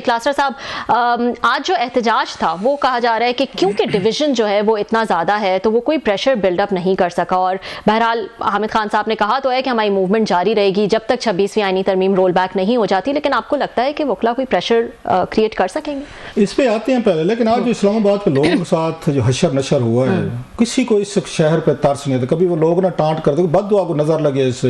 Cluster صاحب، آج جو احتجاج تھا وہ کہا جا رہا ہے کہ کیونکہ ڈویژن جو ہے وہ اتنا زیادہ ہے تو وہ کوئی پریشر بلڈ اپ نہیں کر سکا، اور بہرحال حامد خان صاحب نے کہا تو ہے کہ ہماری موومنٹ جاری رہے گی جب تک 26ویں آئینی ترمیم رول بیک نہیں ہو جاتی، لیکن آپ کو لگتا ہے کہ وکلا کوئی پریشر کریٹ کر سکیں گے؟ اس پہ آتے ہیں پہلے، لیکن آج جو اسلام آباد کے لوگوں کے ساتھ جو حشر نشر ہوا ہے، کسی کو اس شہر پہ ترس نہیں تھا. کبھی وہ لوگ نہ ٹانٹ کرتے، بد دعا کو نظر لگے اس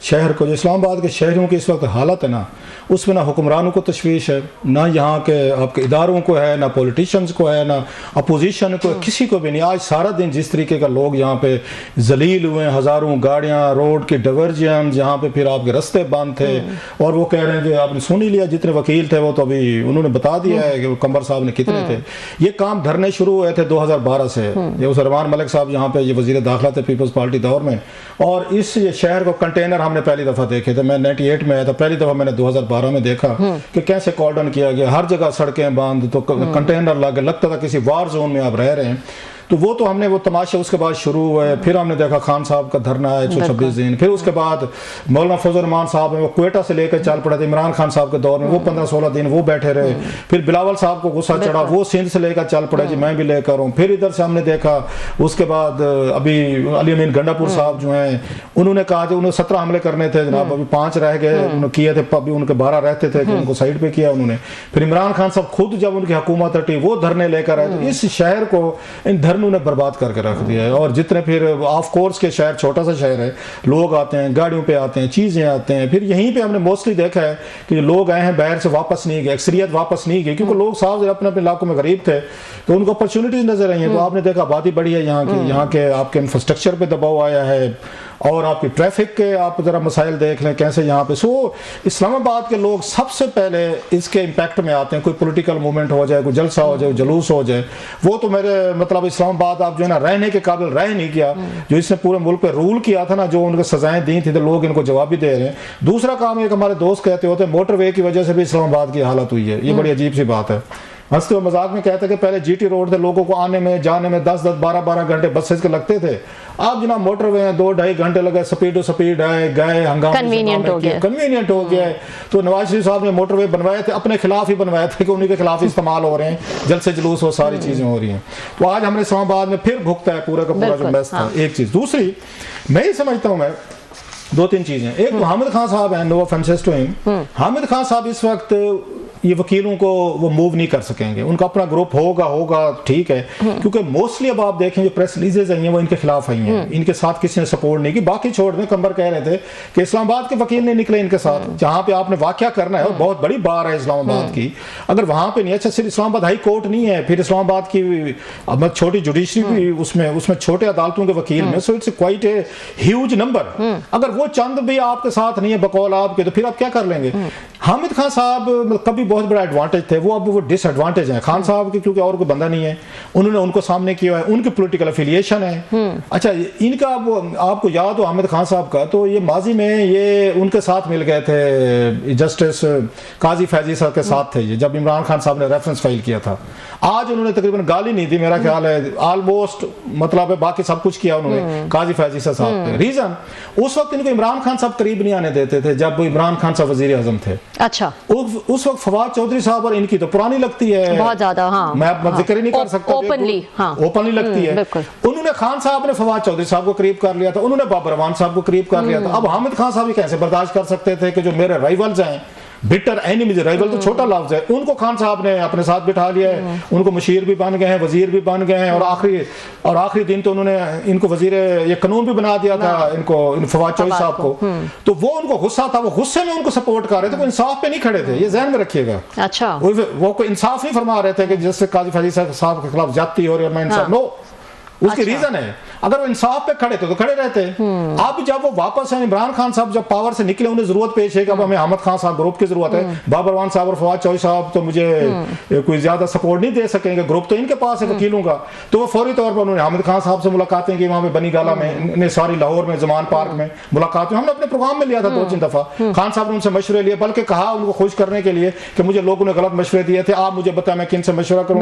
شہر کو. جو اسلام آباد کے شہریوں کی اس وقت حالت ہے نا، اس میں نہ حکمرانوں کو تشویش ہے، نہ یہاں کے آپ کے اداروں کو ہے، نہ پولیٹیشنز کو ہے، نہ اپوزیشن کو ہے، کسی کو بھی نہیں. آج سارا دن جس طریقے کا لوگ یہاں پہ ذلیل ہوئے ہیں، ہزاروں گاڑیاں، روڈ کی ڈیورژن، جہاں پہ پھر آپ کے رستے بند تھے، اور وہ کہہ رہے ہیں کہ آپ نے سن ہی لیا جتنے وکیل تھے وہ تو ابھی انہوں نے بتا دیا ہے کہ قمر صاحب نے کتنے تھے. یہ کام دھرنے شروع ہوئے تھے 2012 سے. یہ اس رحمان ملک صاحب یہاں پہ یہ وزیر داخلہ تھے پیپلز پارٹی دور میں، اور اس شہر کو کنٹینر ہم نے پہلی دفعہ دیکھے تھے. میں 98 میں آیا تھا، پہلی دفعہ میں نے 2012 میں دیکھا کہ کیسے کارڈن کیا گیا، ہر جگہ سڑکیں بند، تو کنٹینر لگے، لگتا تھا کسی وار زون میں آپ رہ رہے ہیں. تو وہ تو ہم نے وہ تماشا اس کے بعد شروع ہوئے. پھر ہم نے دیکھا خان صاحب کا دھرنا ہے 126 دن. پھر اس کے بعد مولانا فضل الرحمان صاحب ہیں، وہ کوئٹہ سے لے کر چل پڑے تھے. عمران خان صاحب کے دور میں وہ 15-16 دن وہ بیٹھے رہے. پھر بلاول صاحب کو غصہ چڑھا، وہ سندھ سے لے کر چل پڑے جی میں بھی لے کر ہوں. پھر ادھر سے ہم نے دیکھا اس کے بعد ابھی علی امین گنڈا پور صاحب جو ہیں، انہوں نے کہا کہ انہوں نے 17 حملے کرنے تھے جناب، ابھی 5 رہ گئے. انہوں نے کیے تھے، ابھی ان کے 12 رہتے تھے کہ ان کو سائڈ پہ کیا انہوں نے. پھر عمران خان صاحب خود جب ان کی حکومت ہٹی وہ دھرنے لے کر آئے. تو اس شہر کو ان دھرنوں نے برباد کر کے رکھ دیا ہے. اور جتنے پھر آف کورس کے شہر، چھوٹا سا شہر ہے، لوگ آتے ہیں گاڑیوں پہ آتے ہیں، چیزیں آتے ہیں. پھر یہیں پہ ہم نے موسٹلی دیکھا ہے کہ لوگ آئے ہیں باہر سے واپس نہیں گئے، اکثریت واپس نہیں گئی، کیونکہ لوگ صاحب اپنے اپنے علاقوں میں غریب تھے تو ان کو اپرچونٹیز نظر آئی ہیں. تو آپ نے دیکھا آبادی بڑی ہے یہاں کی، یہاں کے آپ کے انفراسٹرکچر پہ دباؤ آیا ہے، اور آپ کی ٹریفک کے آپ ذرا مسائل دیکھ لیں کیسے یہاں پہ. اسلام آباد کے لوگ سب سے پہلے اس کے امپیکٹ میں آتے ہیں. کوئی پولیٹیکل موومنٹ ہو جائے، کوئی جلسہ ہو جائے، جلوس ہو جائے، وہ تو میرے مطلب اسلام آباد آپ جو ہے نا رہنے کے قابل رہ نہیں کیا. جو اس نے پورے ملک پہ رول کیا تھا نا، جو ان کو سزائیں دی تھی، تو لوگ ان کو جواب بھی دے رہے ہیں. دوسرا کام ایک ہمارے دوست کہتے ہوتے ہیں موٹر وے کی وجہ سے بھی اسلام آباد کی حالت ہوئی ہے. یہ بڑی عجیب سی بات ہے. ہنستے ہوئے مذاق میں کہتے ہیں کہ پہلے جی ٹی روڈ تھے، لوگوں کو آنے میں جانے میں 10-10 12-12 گھنٹے بسز کے لگتے تھے. اب جناب موٹر وے ہیں، 2-2.5 گھنٹے لگے، سپیڈ آئے گئے، ہنگامے کنوینئنٹ ہو گیا ہے. تو نواز شریف صاحب نے موٹر وے بنوائے تھے، اپنے خلاف ہی بنوائے تھے کہ انہیں کے خلاف استعمال ہو رہے ہیں، جلسے جلوس ہو، ساری چیزیں ہو رہی ہیں. تو آج ہم نے اسلام آباد میں پھر بھگتا ہے پورا کا پورا جو میس تھا. ایک چیز. دوسری میں یہ سمجھتا ہوں، میں 2-3 چیزیں. ایک تو حامد خان صاحب ہیں، نو آفنسز ٹو ہم. حامد خان صاحب اس وقت یہ وکیلوں کو وہ موو نہیں کر سکیں گے. ان کا اپنا گروپ ہوگا ٹھیک ہے، کیونکہ موسٹلی اب آپ دیکھیں جو پریس ریلیزز آئی ہیں وہ ان کے خلاف آئی ہیں. ان کے ساتھ کسی نے سپورٹ نہیں کی. باقی چھوڑ دیں، قمر کہہ رہے تھے کہ اسلام آباد کے وکیل نہیں نکلے ان کے ساتھ. جہاں پہ آپ نے واقعہ کرنا ہے، اور بہت بڑی بار ہے اسلام آباد کی، اگر وہاں پہ نہیں. اچھا صرف اسلام آباد ہائی کورٹ نہیں ہے، پھر اسلام آباد کی چھوٹی جوڈیشری بھی اس میں چھوٹے عدالتوں کے وکیل میں. So it's quite a huge number. اگر وہ چند بھی آپ کے ساتھ نہیں ہے بقول آپ کے، تو پھر آپ کیا کر لیں گے؟ حامد خان صاحب کبھی بہت بڑا ایڈوانٹیج تھے، وہ اب وہ ڈس ایڈوانٹیج ہیں. خان صاحب کی کیونکہ اور کوئی بندہ نہیں ہے، انہوں نے ان کو سامنے کیا ہے، ان کی پولیٹیکل افیلیشن ہے. اچھا ان کا آپ کو یاد ہو حامد خان صاحب کا، تو یہ ماضی میں یہ ان کے ساتھ مل گئے تھے، جسٹس قاضی فیضی صاحب کے ساتھ تھے یہ، جب عمران خان صاحب نے ریفرنس فائل کیا تھا. آج انہوں نے تقریباً گالی نہیں دی میرا خیال ہے، آلموسٹ مطلب ہے باقی سب کچھ کیا انہوں نے قاضی فیضی صاحب پہ. ریزن اس وقت ان کو عمران خان صاحب قریب نہیں آنے دیتے تھے جب عمران خان صاحب وزیر اعظم تھے. اچھا اس وقت فواد چودھری صاحب اور ان کی تو پرانی لگتی ہے بہت زیادہ. ہاں میں ذکر ہی نہیں کر سکتا، اوپنلی لگتی ہے. انہوں نے خان صاحب نے فواد چودھری صاحب کو قریب کر لیا تھا، انہوں نے بابر روان صاحب کو قریب کر لیا تھا. اب حامد خان صاحب کیسے برداشت کر سکتے تھے کہ جو میرے رائیولز ہیں، بٹر اینیمیز، رائیول تو چھوٹا لفظ ہے، ان کو خان صاحب نے اپنے ساتھ بٹھا لیا ہے. ان کو مشیر بھی بن گئے ہیں، وزیر بھی بن گئے ہیں، اور آخری دن تو انہوں نے ان کو وزیر یہ قانون بھی بنا دیا تھا ان کو، فواد چودھری صاحب کو. تو وہ ان کو غصہ تھا، وہ غصے میں ان کو سپورٹ کر رہے تھے، وہ انصاف پہ نہیں کھڑے تھے. یہ ذہن میں رکھیے گا. اچھا وہ کوئی انصاف نہیں فرما رہے تھے کہ جس سے قاضی فیضی صاحب کے خلاف زیادتی ہو رہی ہے میں انصاف. نو، اس کی ریزن ہے. اگر وہ انصاف پہ کھڑے تھے تو کھڑے رہتے. اب جب وہ واپس ہیں، عمران خان صاحب جب پاور سے نکلے، انہیں ضرورت پیش ہے کہ اب ہمیں حامد خان صاحب گروپ کی ضرورت ہے. بابر روان صاحب اور فواد چودھری صاحب تو مجھے کوئی زیادہ سپورٹ نہیں دے سکیں گے، گروپ تو ان کے پاس ہے وکیلوں کا. تو وہ فوری طور پر انہوں نے حامد خان صاحب سے ملاقاتیں کی، وہاں پہ بنی گالا میں، ساری لاہور میں، زمان پارک میں ملاقات. ہم نے اپنے پروگرام میں لیا تھا 2-3 دفعہ. خان صاحب نے ان سے مشورے لیے، بلکہ کہا ان کو خوش کرنے کے لیے کہ مجھے لوگوں نے غلط مشورے دیے تھے، آپ مجھے بتائیں میں کن سے مشورہ کروں.